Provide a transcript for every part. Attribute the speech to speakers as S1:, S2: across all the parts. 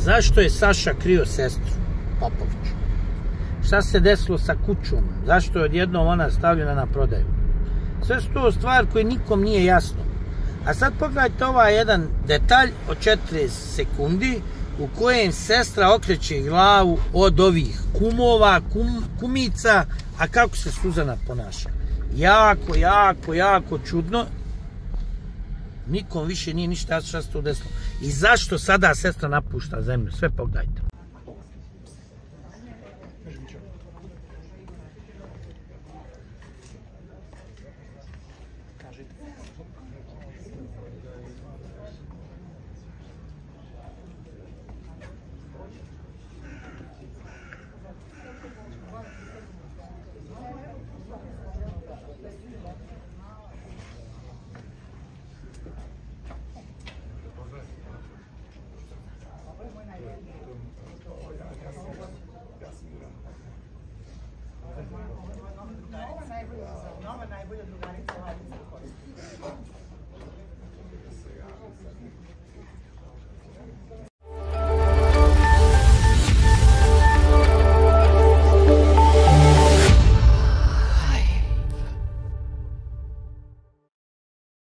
S1: Zašto je Saša krio sestru Popoviću? Šta se desilo sa kućom? Zašto je odjednom ona stavljena na prodaju? Sve su to stvari koje nikom nije jasno. A sad pogledajte ovaj jedan detalj od 40 sekundi u kojem sestra okreće glavu od ovih kumova, kumica, a kako se Suzana ponaša. Jako čudno. Nikom više nije ništa jasno šta se to desilo. I zašto sada sestra napušta zemlju? Sve pogledajte. Nova najbolja drugarica Vladica Kostić.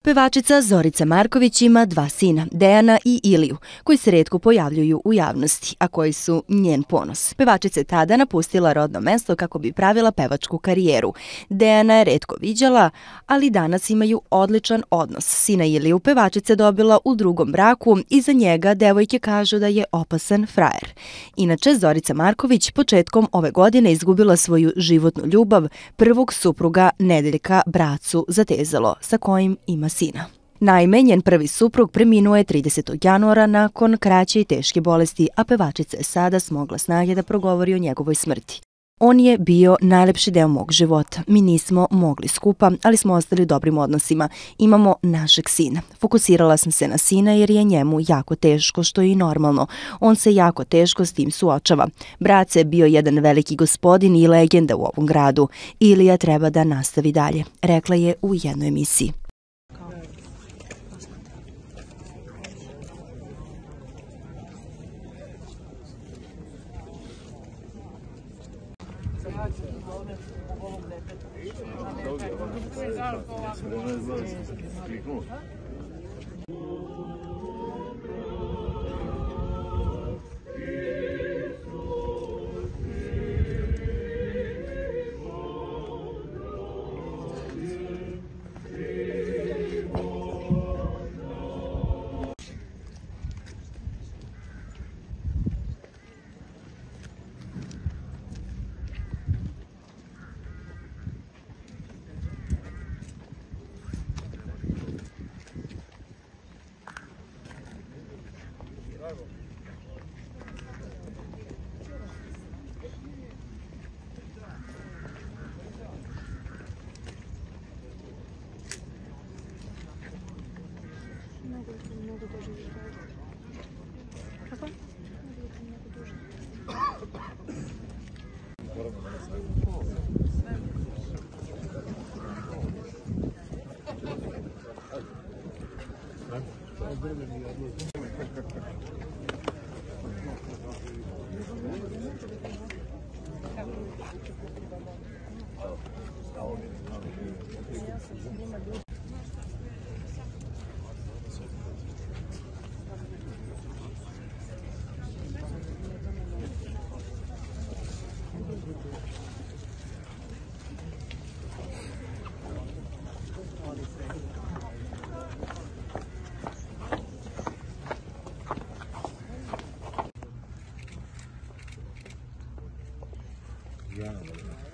S2: Pevačica Zorica Marković ima 2 sina, Dejana i Iliju, koji se retko pojavljuju u javnosti, a koji su njen ponos. Pevačica je tada napustila rodno mesto kako bi pravila pevačku karijeru. Dejana je retko viđala, ali danas imaju odličan odnos. Sina Iliju pevačica dobila u drugom braku i za njega devojke kažu da je opasan frajer. Inače, Zorica Marković početkom ove godine izgubila svoju životnu ljubav, prvog supruga Nedeljka Bracu Zatezalo, sa kojim ima sina. Naime, njen prvi suprug preminuo je 30. januara nakon kraće i teške bolesti, a pevačica je sada smogla snage da progovori o njegovoj smrti. On je bio najlepši deo mog života. Mi nismo mogli skupa, ali smo ostali u dobrim odnosima. Imamo našeg sina. Fokusirala sam se na sina jer je njemu jako teško, što je i normalno. On se jako teško s tim suočava. Brace je bio jedan veliki gospodin i legenda u ovom gradu. Ilija treba da nastavi dalje, rekla je u jednoj emisiji.
S3: Yeah.